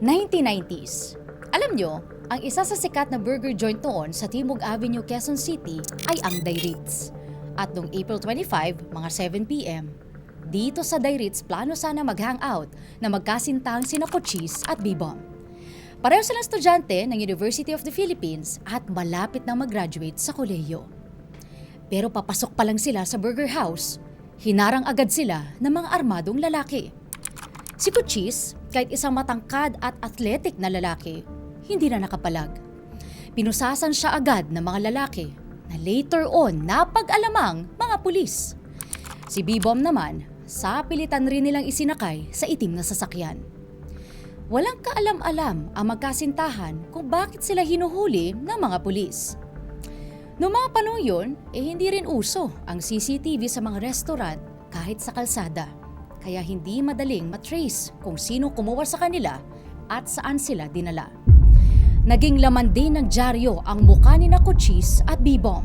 1990s. Alam nyo, ang isa sa sikat na burger joint noon sa Timog Avenue, Quezon City ay ang Dairitz. At noong April 25, mga 7 p.m., dito sa Dairitz plano sana mag-hangout na magkasintang sina Cochise at B-Bomb. Pareho silang estudyante ng University of the Philippines at malapit na mag-graduate sa kolehiyo. Pero papasok pa lang sila sa burger house, hinarang agad sila ng mga armadong lalaki. Si Cochise, kahit isang matangkad at athletic na lalaki, hindi na nakapalag. Pinusasan siya agad ng mga lalaki na later on napag-alamang mga pulis. Si B-Bomb naman, sa pilitan rin nilang isinakay sa itim na sasakyan. Walang kaalam-alam ang magkasintahan kung bakit sila hinuhuli ng mga pulis. Noong mga panahon yun, hindi rin uso ang CCTV sa mga restaurant kahit sa kalsada. Kaya hindi madaling matrace kung sino kumuha sa kanila at saan sila dinala. Naging laman din ng dyaryo ang mukha ni Cochise at B-Bomb.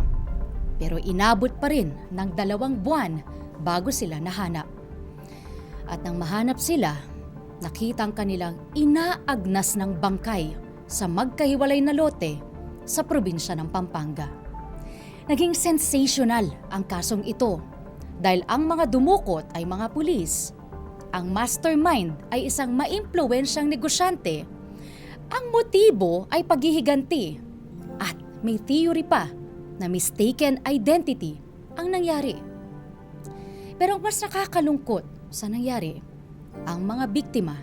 Pero inabot pa rin ng 2 buwan bago sila nahanap. At nang mahanap sila, nakita ang kanilang inaagnas ng bangkay sa magkahiwalay na lote sa probinsya ng Pampanga. Naging sensational ang kasong ito dahil ang mga dumukot ay mga pulis. Ang mastermind ay isang maimpluwensyang negosyante. Ang motibo ay paghihiganti at may theory pa na mistaken identity ang nangyari. Pero ang mas nakakalungkot sa nangyari, ang mga biktima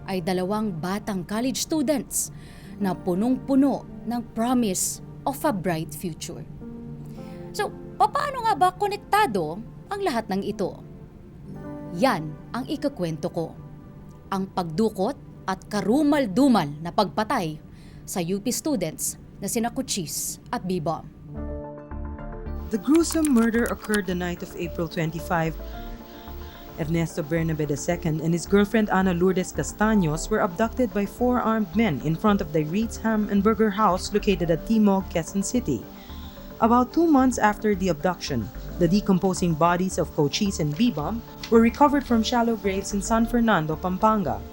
ay 2 batang college students na punong-puno ng promise of a bright future. So, paano nga ba konektado ang lahat ng ito? Yan ang ikukwento ko. Ang pagdukot at karumal-dumal na pagpatay sa UP students na sina Cochise at B-Bomb. The gruesome murder occurred the night of April 25. Ernesto Bernabe II and his girlfriend Ana Lourdes Castaños were abducted by 4 armed men in front of the Ritz Ham and Burger House located at Timog, Quezon City. About 2 months after the abduction, the decomposing bodies of Cochise and B-Bomb were recovered from shallow graves in San Fernando, Pampanga.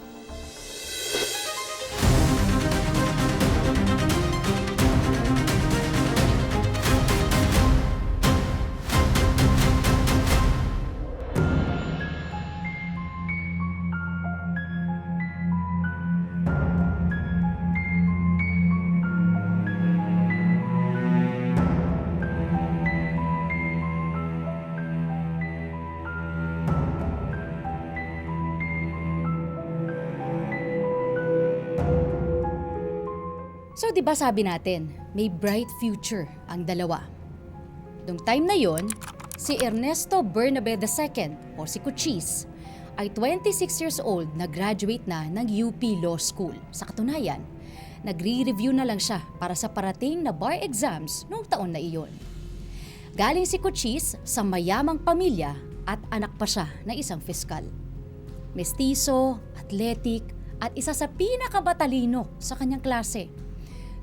So, di ba sabi natin, may bright future ang dalawa. Noong time na yon, si Ernesto Bernabe II o si Cochise ay 26 years old na graduate na ng UP Law School. Sa katunayan, nagre-review na lang siya para sa parating na bar exams noong taon na iyon. Galing si Cochise sa mayamang pamilya at anak pa siya na isang fiskal. Mestizo, athletic at isa sa pinakamatalino sa kanyang klase.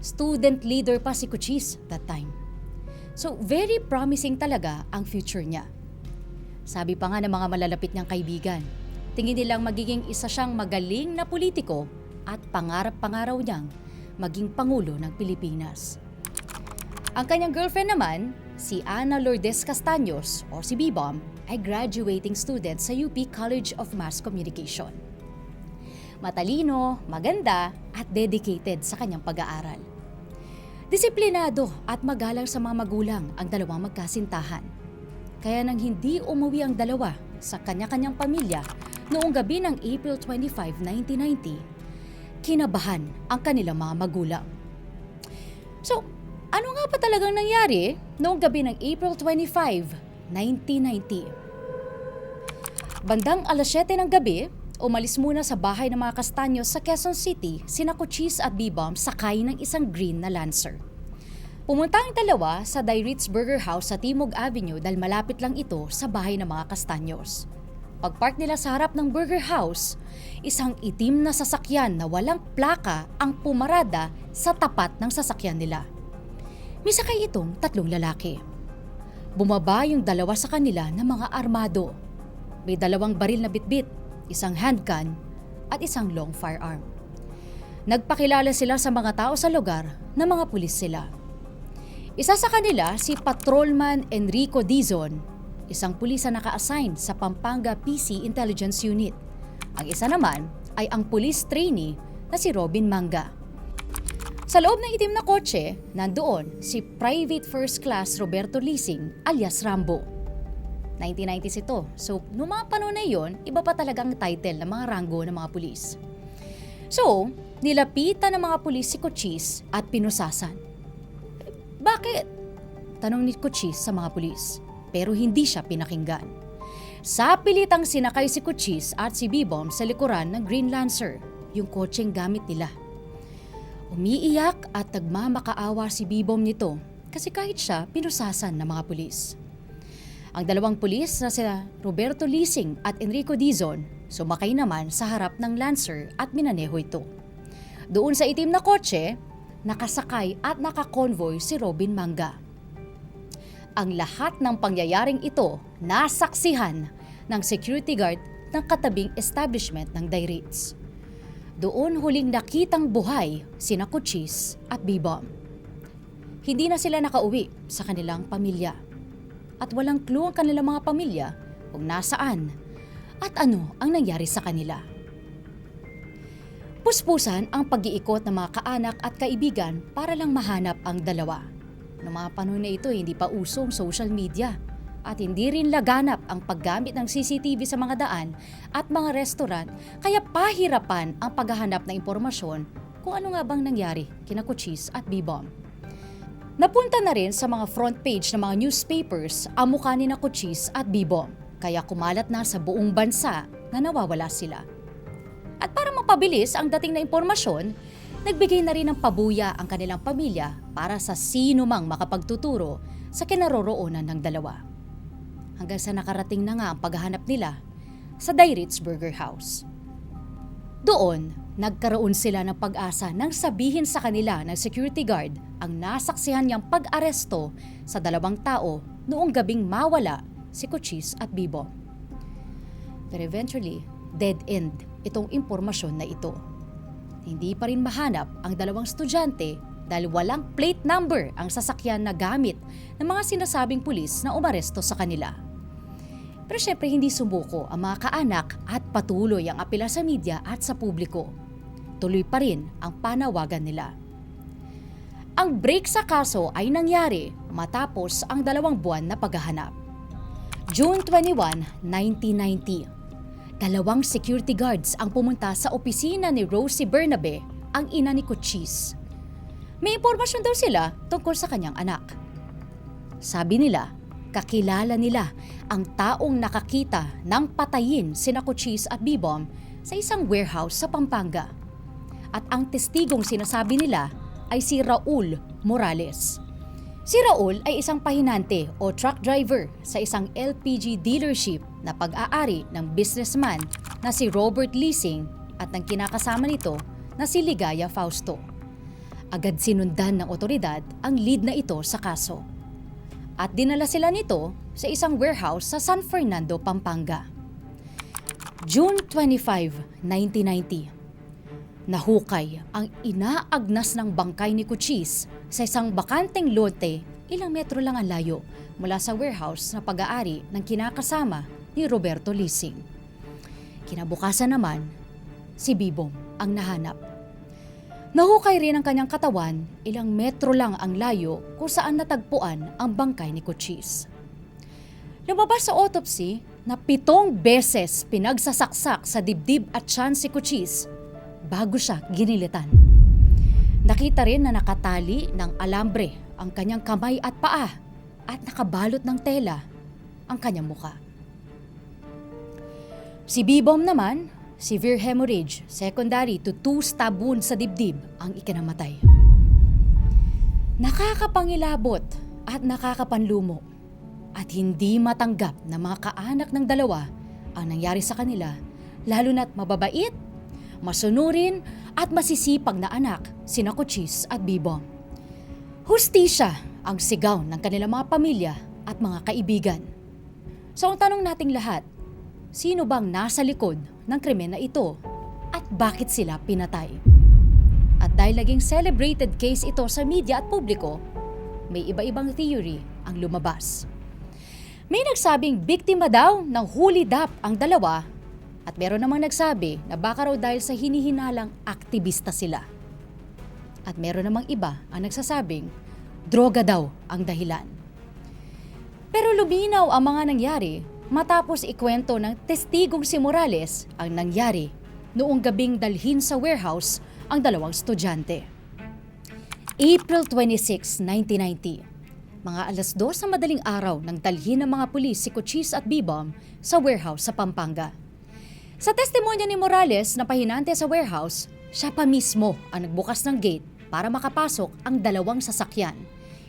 Student leader pa si Cochise that time. So very promising talaga ang future niya. Sabi pa nga ng mga malalapit niyang kaibigan, tingin nilang magiging isa siyang magaling na politiko at pangarap-pangaraw niyang maging Pangulo ng Pilipinas. Ang kanyang girlfriend naman, si Ana Lourdes Castaños o si B-Bomb, ay graduating student sa UP College of Mass Communication. Matalino, maganda at dedicated sa kanyang pag-aaral. Disiplinado at magalang sa mga magulang ang 2 magkasintahan. Kaya nang hindi umuwi ang 2 sa kanya-kanyang pamilya noong gabi ng April 25, 1990, kinabahan ang kanilang mga magulang. So, ano nga pa talagang nangyari noong gabi ng April 25, 1990? Bandang 7:00 ng gabi, umalis muna sa bahay ng mga Castaños sa Quezon City sina Cochise at B-Bomb sakay ng isang green na Lancer. Pumunta ang 2 sa Dairitz Burger House sa Timog Avenue dahil malapit lang ito sa bahay ng mga Castaños. Pagpark nila sa harap ng Burger House, isang itim na sasakyan na walang plaka ang pumarada sa tapat ng sasakyan nila. May sakay itong 3 lalaki. Bumaba yung 2 sa kanila na mga armado. May 2 baril na bitbit, isang handgun at isang long firearm. Nagpakilala sila sa mga tao sa lugar na mga pulis sila. Isa sa kanila si Patrolman Enrico Dizon, isang pulis na naka-assign sa Pampanga PC Intelligence Unit. Ang isa naman ay ang police trainee na si Robin Manga. Sa loob ng itim na kotse, nandoon si Private First Class Roberto Lising alias Rambo. 1990s ito, so noong mga panahon na yun, iba pa talagang title ng mga ranggo ng mga pulis. So, nilapitan ng mga pulis si Cochise at pinusasan. Bakit? Tanong ni Cochise sa mga pulis, pero hindi siya pinakinggan. Sa pilitang sinakay si Cochise at si Bebom sa likuran ng Green Lancer, yung kotseng gamit nila. Umiiyak at nagmamakaawa si Bebom nito kasi kahit siya pinusasan ng mga pulis. Ang dalawang pulis na sila Roberto Lising at Enrico Dizon sumakay naman sa harap ng Lancer at minaneho ito. Doon sa itim na kotse, nakasakay at nakakonvoy si Robin Manga. Ang lahat ng pangyayaring ito nasaksihan ng security guard ng katabing establishment ng Dairitz. Doon huling nakitang buhay sina Cochise at Bebom. Hindi na sila nakauwi sa kanilang pamilya at walang clue ang kanilang mga pamilya kung nasaan at ano ang nangyari sa kanila. Puspusan ang pag-iikot ng mga kaanak at kaibigan para lang mahanap ang dalawa. Noong mga panahon na ito, hindi pa usong social media at hindi rin laganap ang paggamit ng CCTV sa mga daan at mga restaurant, kaya pahirapan ang paghahanap ng impormasyon kung ano nga bang nangyari kina Cochise at Bebom. Napunta na rin sa mga front page ng mga newspapers ang mukha ni na Cochise at Bebom, kaya kumalat na sa buong bansa na nawawala sila. At para mapabilis ang dating na impormasyon, nagbigay na rin ng pabuya ang kanilang pamilya para sa sino mang makapagtuturo sa kinaroroonan ng dalawa. Hanggang sa nakarating na nga ang paghahanap nila sa Dairitz Burger House. Doon, nagkaroon sila ng pag-asa nang sabihin sa kanila ng security guard ang nasaksihan niyang pag-aresto sa dalawang tao noong gabing mawala si Cochise at Bebom. Pero eventually, dead end itong impormasyon na ito. Hindi pa rin mahanap ang dalawang estudyante dahil walang plate number ang sasakyan na gamit ng mga sinasabing pulis na umaresto sa kanila. Pero syempre hindi sumuko ang mga kaanak at patuloy ang apela sa media at sa publiko. Tuloy pa rin ang panawagan nila. Ang break sa kaso ay nangyari matapos ang 2 buwan na paghahanap. June 21, 1990. 2 security guards ang pumunta sa opisina ni Rosie Bernabe, ang ina ni Cochise. May impormasyon daw sila tungkol sa kanyang anak. Sabi nila, kakilala nila ang taong nakakita ng patayin sina Cochise at Bebom sa isang warehouse sa Pampanga. At ang testigong sinasabi nila ay si Raul Morales. Si Raul ay isang pahinante o truck driver sa isang LPG dealership na pag-aari ng businessman na si Robert Lising at ng kinakasama nito na si Ligaya Fausto. Agad sinundan ng otoridad ang lead na ito sa kaso. At dinala sila nito sa isang warehouse sa San Fernando, Pampanga. June 25, 1990. Nahukay ang inaagnas ng bangkay ni Cochise sa isang bakanteng lote ilang metro lang ang layo mula sa warehouse na pag-aari ng kinakasama ni Roberto Lising. Kinabukasan naman, si Bebom ang nahanap. Nahukay rin ang kanyang katawan, ilang metro lang ang layo kung saan natagpuan ang bangkay ni Cochise. Lumabas sa autopsy na 7 beses pinagsasaksak sa dibdib at tiyan si Cochise bago siya ginilitan. Nakita rin na nakatali ng alambre ang kanyang kamay at paa at nakabalot ng tela ang kanyang muka. Si Bebom naman, severe hemorrhage secondary to 2 stab wounds sa dibdib ang ikinamatay. Nakakapangilabot at nakakapanlumo at hindi matanggap na mga kaanak ng dalawa ang nangyari sa kanila, lalo na't mababait, masunurin at masisipag na anak sina Cochise at Bebom. Hustisya ang sigaw ng kanilang mga pamilya at mga kaibigan. So ang tanong nating lahat, sino bang nasa likod ng krimen na ito at bakit sila pinatay? At dahil naging celebrated case ito sa media at publiko, may iba-ibang theory ang lumabas. May nagsabing biktima daw ng hulidap ang dalawa at meron namang nagsabi na baka raw dahil sa hinihinalang aktivista sila. At meron namang iba ang nagsasabing droga daw ang dahilan. Pero luminaw ang mga nangyari matapos ikwento ng testigong si Morales ang nangyari noong gabing dalhin sa warehouse ang dalawang estudyante. April 26, 1990. Mga alas 2 sa madaling araw nang dalhin ng mga pulis si Cochise at B-Bomb sa warehouse sa Pampanga. Sa testimonya ni Morales na pahinante sa warehouse, siya pa mismo ang nagbukas ng gate para makapasok ang dalawang sasakyan,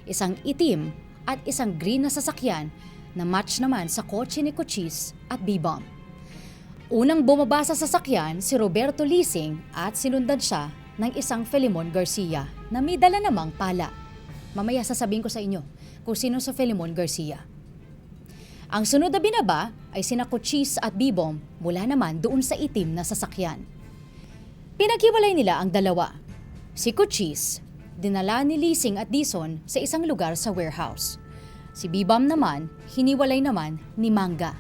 isang itim at isang green na sasakyan na match naman sa kotse ni Cochise at B-Bomb. Unang bumaba sa sasakyan si Roberto Lising at sinundan siya ng isang Felimon Garcia na may dala namang pala. Mamaya sasabihin ko sa inyo kung sino sa Felimon Garcia. Ang sunod na binaba ay sina Cochise at B-Bomb mula naman doon sa itim na sasakyan. Pinaghiwalay nila ang dalawa. Si Cochise, dinala ni Lising at Dizon sa isang lugar sa warehouse. Si B-Bomb naman, hiniwalay naman ni Manga.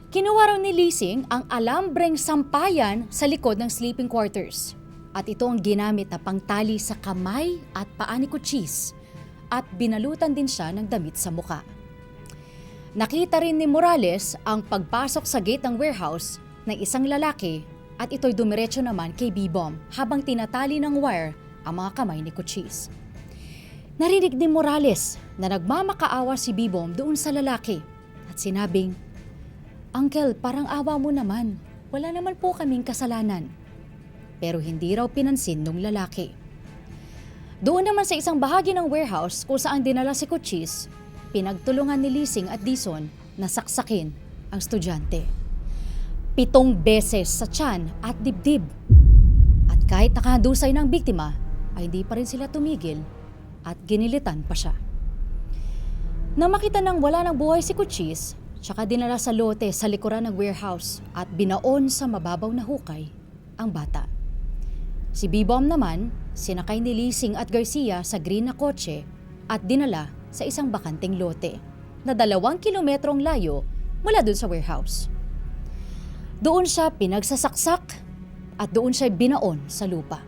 Kinuha raw ni Lising ang alambreng sampayan sa likod ng sleeping quarters. At ito ang ginamit na pangtali sa kamay at paa ni Cochise at binalutan din siya ng damit sa muka. Nakita rin ni Morales ang pagpasok sa gate ng warehouse ng isang lalaki at ito'y dumiretso naman kay B-Bomb habang tinatali ng wire ang mga kamay ni Cochise. Narinig ni Morales na nagmamakaawa si B-Bomb doon sa lalaki at sinabing, "Uncle, parang awa mo naman. Wala naman po kaming kasalanan." Pero hindi raw pinansin nung lalaki. Doon naman sa isang bahagi ng warehouse kung saan dinala si Cochise, pinagtulungan ni Lising at Dizon na saksakin ang estudyante. 7 beses sa tiyan at dibdib. At kahit nakahadusay ng biktima, ay hindi pa rin sila tumigil at ginilitan pa siya. Nang makita nang wala ng buhay si Cochise, tsaka dinala sa lote sa likuran ng warehouse at binaon sa mababaw na hukay ang bata. Si B-Bomb naman, sinakay ni Lising at Garcia sa green na kotse at dinala sa isang bakanting lote na 2 kilometrong layo mula dun sa warehouse. Doon siya pinagsasaksak at doon siya binaon sa lupa.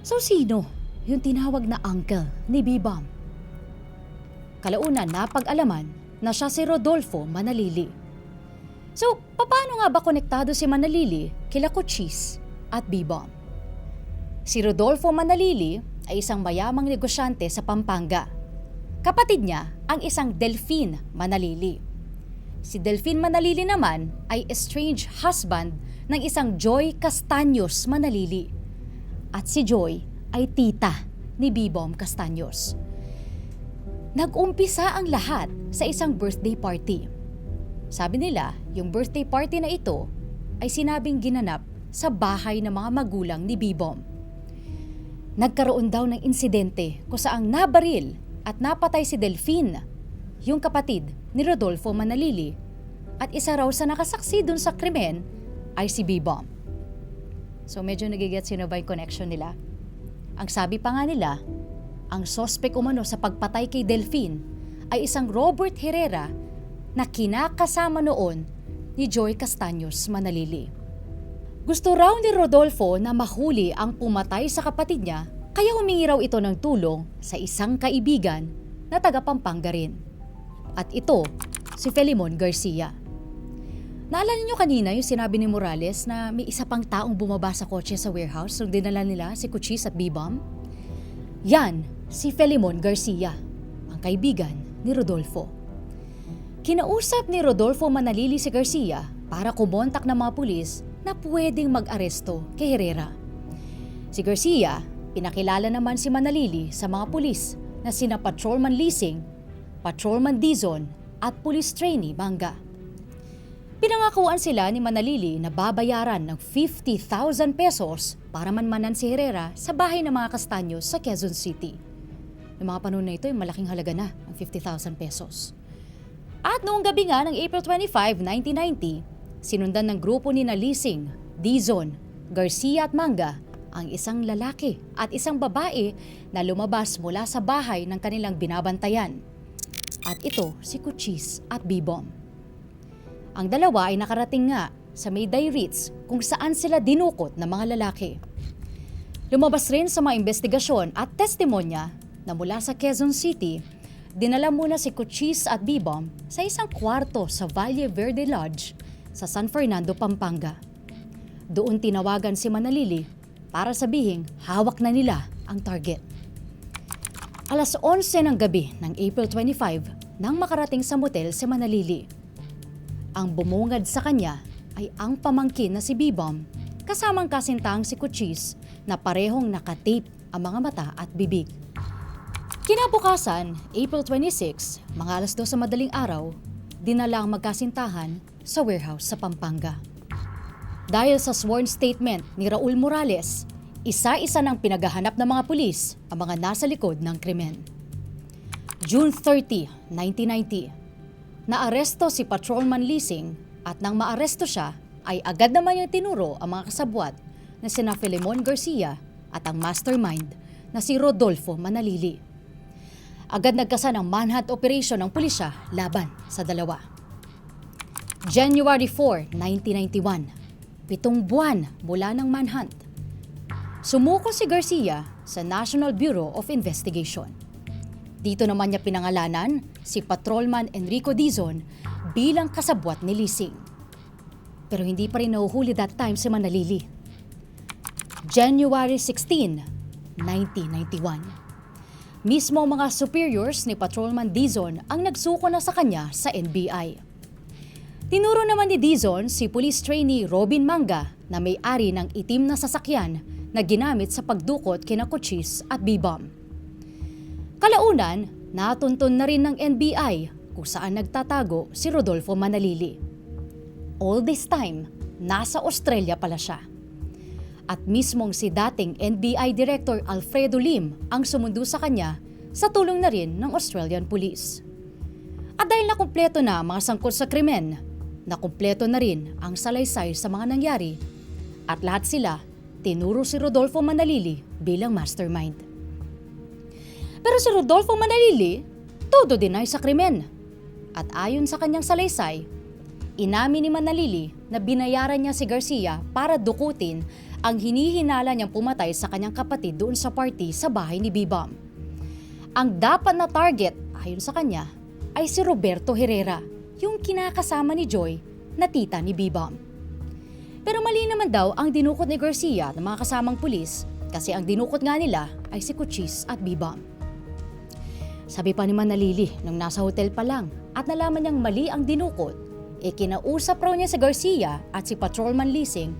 So sino yung tinawag na uncle ni B-Bomb? Kalaunan napag-alaman na siya si Rodolfo Manalili. So paano nga ba konektado si Manalili kila Cochise at B-Bomb? Si Rodolfo Manalili ay isang mayamang negosyante sa Pampanga. Kapatid niya ang isang Delphine Manalili. Si Delphine Manalili naman ay estranged husband ng isang Joy Castaños Manalili. At si Joy ay tita ni B-Bomb Castaños. Nag-umpisa ang lahat sa isang birthday party. Sabi nila, yung birthday party na ito ay sinabing ginanap sa bahay ng mga magulang ni B-Bomb. Nagkaroon daw ng insidente kung saang nabaril at napatay si Delphine, yung kapatid ni Rodolfo Manalili, at isa raw sa nakasaksi dun sa krimen ay si B-Bomb. So medyo nagigets yun na ba yung connection nila? Ang sabi pa nga nila, ang sospek umano sa pagpatay kay Delphine ay isang Robert Herrera na kinakasama noon ni Joy Castaños Manalili. Gusto raw ni Rodolfo na mahuli ang pumatay sa kapatid niya, kaya humingi raw ito ng tulong sa isang kaibigan na taga Pampanga rin. At ito, si Felimon Garcia. Naalala niyo kanina yung sinabi ni Morales na may isa pang taong bumaba sa kotse sa warehouse nung dinala nila si Cochise at B-Bomb? Yan, si Felimon Garcia, ang kaibigan ni Rodolfo. Kinausap ni Rodolfo Manalili si Garcia para kumontak ng mga pulis na pwedeng mag-aresto kay Herrera. Si Garcia, pinakilala naman si Manalili sa mga pulis na sina Patrolman Lising, Patrolman Dizon at Police Trainee Manga. Pinangakuan sila ni Manalili na babayaran ng 50,000 pesos para manmanan si Herrera sa bahay ng mga Castaños sa Quezon City. Noong mga panahon na ito, ay malaking halaga na ang 50,000 pesos. At noong gabi nga ng April 25, 1990, sinundan ng grupo ni Lising, Dizon, Garcia at Manga ang isang lalaki at isang babae na lumabas mula sa bahay ng kanilang binabantayan. At ito si Cochise at B-Bomb. Ang dalawa ay nakarating nga sa may Ritz kung saan sila dinukot ng mga lalaki. Lumabas rin sa mga investigasyon at testimonya na mula sa Quezon City, dinala muna si Cochise at B-Bomb sa isang kwarto sa Valle Verde Lodge sa San Fernando, Pampanga. Doon tinawagan si Manalili para sabihing hawak na nila ang target. Alas 11 ng gabi ng April 25 nang makarating sa motel si Manalili. Ang bumungad sa kanya ay ang pamangkin na si B-Bomb kasamang kasintang si Cochise na parehong nakatape ang mga mata at bibig. Kinabukasan, April 26, mga alas 2 sa madaling araw, dinala ang magkasintahan sa warehouse sa Pampanga. Dahil sa sworn statement ni Raul Morales, isa-isa nang pinaghahanap ng mga pulis ang mga nasa likod ng krimen. June 30, 1990, naaresto si Patrolman Lising at nang maaresto siya ay agad naman niyang tinuro ang mga kasabwat na sina Filemon Garcia at ang mastermind na si Rodolfo Manalili. Agad nagkasa ng manhunt operation ng pulisya laban sa dalawa. January 4, 1991, 7 buwan mula ng manhunt. Sumuko si Garcia sa National Bureau of Investigation. Dito naman niya pinangalanan si Patrolman Enrico Dizon bilang kasabwat ni Lising. Pero hindi pa rin nahuhuli that time si Manalili. January 16, 1991. Mismo mga superiors ni Patrolman Dizon ang nagsuko na sa kanya sa NBI. Tinuro naman ni Dizon si police trainee Robin Manga na may-ari ng itim na sasakyan na ginamit sa pagdukot kina Cochise at B-Bomb. Kalaunan, natuntun na rin ng NBI kung saan nagtatago si Rodolfo Manalili. All this time, nasa Australia pala siya. At mismong si dating NBI Director Alfredo Lim ang sumundo sa kanya sa tulong na rin ng Australian Police. At dahil nakumpleto na ang mga sangkot sa krimen, nakumpleto na rin ang salaysay sa mga nangyari at lahat sila tinuro si Rodolfo Manalili bilang mastermind. Pero si Rodolfo Manalili, todo deny sa krimen. At ayon sa kanyang salaysay, inamin ni Manalili na binayaran niya si Garcia para dukutin ang hinihinala niyang pumatay sa kanyang kapatid doon sa party sa bahay ni B-Bomb. Ang dapat na target, ayon sa kanya, ay si Roberto Herrera, yung kinakasama ni Joy na tita ni B-Bomb. Pero mali naman daw ang dinukot ni Garcia ng mga kasamang pulis kasi ang dinukot nga nila ay si Cochise at B-Bomb. Sabi pa ni Manalili nung nasa hotel pa lang at nalaman niyang mali ang dinukot, kinausap raw niya si Garcia at si Patrolman Lising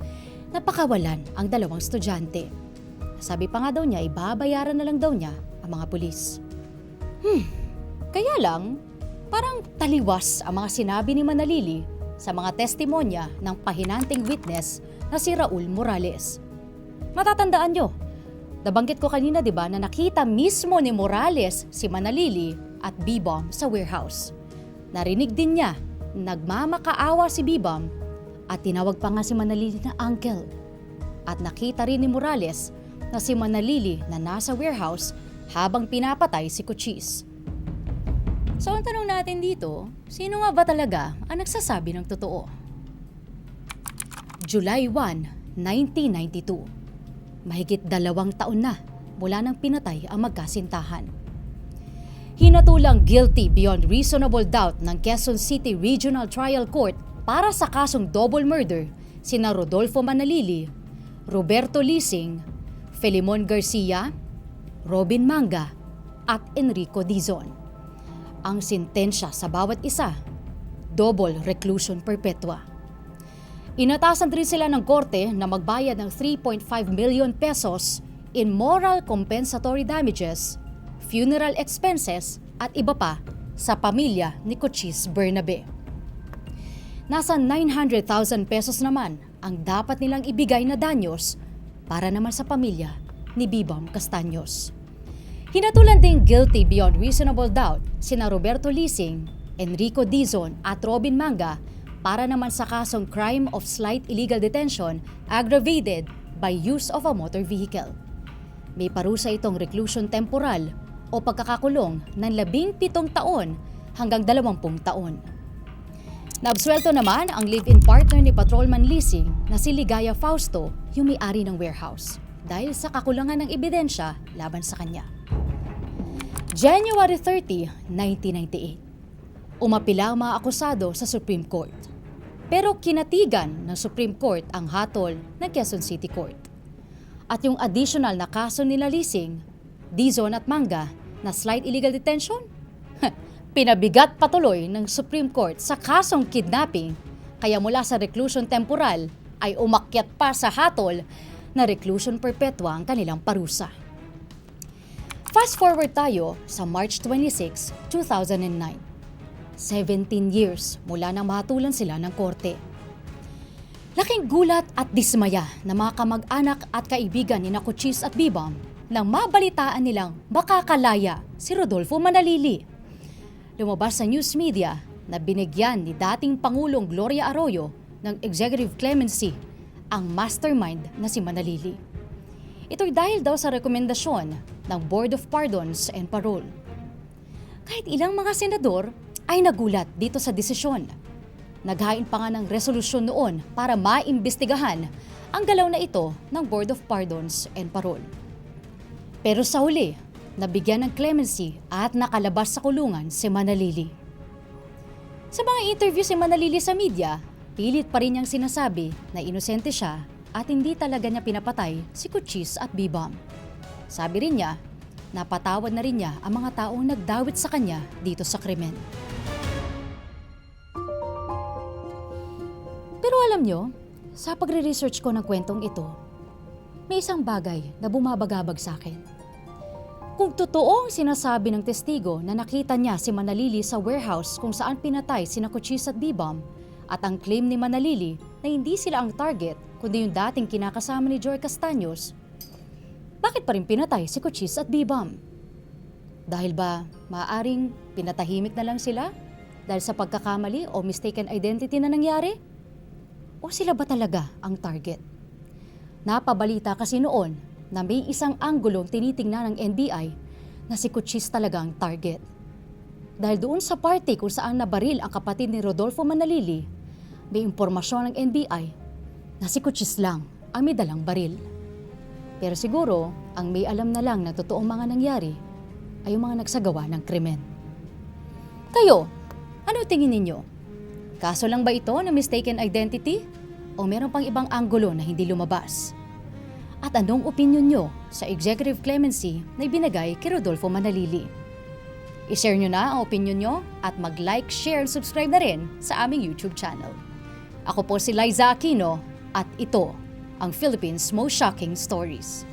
na pakawalan ang dalawang estudyante. Sabi pa nga daw niya ibabayaran na lang daw niya ang mga pulis. Kaya lang, parang taliwas ang mga sinabi ni Manalili sa mga testimonya ng pahinanting witness na si Raul Morales. Matatandaan nyo, nabanggit ko kanina diba na nakita mismo ni Morales si Manalili at B-Bomb sa warehouse. Narinig din niya, nagmamakaawa si B-Bomb at tinawag pa nga si Manalili na uncle. At nakita rin ni Morales na si Manalili na nasa warehouse habang pinapatay si Cochise. So ang tanong natin dito, sino nga ba talaga ang nagsasabi ng totoo? July 1, 1992. Mahigit 2 taon na mula nang pinatay ang magkasintahan. Hinatulang guilty beyond reasonable doubt ng Quezon City Regional Trial Court para sa kasong double murder sina Rodolfo Manalili, Roberto Lising, Filemon Garcia, Robin Manga at Enrico Dizon. Ang sentensya sa bawat isa, double reclusion perpetua. Inatasan rin sila ng korte na magbayad ng 3.5 million pesos in moral compensatory damages, funeral expenses at iba pa sa pamilya ni Cochise Bernabe. Nasa 900,000 pesos naman ang dapat nilang ibigay na danyos para naman sa pamilya ni B-Bomb Castaños. Hinatulan ding guilty beyond reasonable doubt sina Roberto Lising, Enrico Dizon at Robin Manga para naman sa kasong crime of slight illegal detention aggravated by use of a motor vehicle. May parusa itong reclusion temporal o pagkakakulong ng 17 taon hanggang 20 taon. Naabsuelto naman ang live-in partner ni Patrolman Leasing na si Ligaya Fausto, yung may-ari ng warehouse, dahil sa kakulangan ng ebidensya laban sa kanya. January 30, 1998. Umapila ang mga akusado sa Supreme Court. Pero kinatigan ng Supreme Court ang hatol ng Quezon City Court. At yung additional na kaso nila Leasing, Dizon at Manga na slight illegal detention, pinabigat patuloy ng Supreme Court sa kasong kidnapping, kaya mula sa reclusion temporal ay umakyat pa sa hatol na reclusion perpetua ang kanilang parusa. Fast forward tayo sa March 26, 2009. 17 years mula nang mahatulan sila ng korte. Laking gulat at dismaya ng mga kamag-anak at kaibigan ni Cochise at Bebam nang mabalitaan nilang makakalaya si Rodolfo Manalili. Lumabas sa news media na binigyan ni dating Pangulong Gloria Arroyo ng executive clemency ang mastermind na si Manalili. Ito'y dahil daw sa rekomendasyon ng Board of Pardons and Parole. Kahit ilang mga senador ay nagulat dito sa desisyon. Naghain pa nga ng resolusyon noon para maimbestigahan ang galaw na ito ng Board of Pardons and Parole. Pero sa huli, nabigyan ng clemency at nakalabas sa kulungan si Manalili. Sa mga interview si Manalili sa media, pilit pa rin niyang sinasabi na inosente siya at hindi talaga niya pinapatay si Cochise at Bebam. Sabi rin niya, napatawad na rin niya ang mga taong nagdawit sa kanya dito sa krimen. Pero alam niyo, sa pagre-research ko ng kwentong ito, may isang bagay na bumabagabag sa akin. Kung totoo ang sinasabi ng testigo na nakita niya si Manalili sa warehouse kung saan pinatay sina Cochise at Bebam, at ang claim ni Manalili na hindi sila ang target kundi yung dating kinakasama ni Joy Castaños, bakit pa rin pinatay si Cochise at Bebam? Dahil ba maaaring pinatahimik na lang sila dahil sa pagkakamali o mistaken identity na nangyari? O sila ba talaga ang target? Napabalita kasi noon na may isang anggulong tinitingnan ng NBI na si Cochise talaga ang target. Dahil doon sa party kung saan nabaril ang kapatid ni Rodolfo Manalili, may impormasyon ng NBI na si Cochise lang ang may dalang baril. Pero siguro, ang may alam na lang na totoong mga nangyari ay yung mga nagsagawa ng krimen. Kayo, ano tingin ninyo? Kaso lang ba ito na mistaken identity? O meron pang ibang anggulo na hindi lumabas? At anong opinion nyo sa executive clemency na ibinigay kay Rodolfo Manalili? I-share nyo na ang opinion nyo at mag-like, share, and subscribe na rin sa aming YouTube channel. Ako po si Liza Aquino at ito ang Philippines' Most Shocking Stories.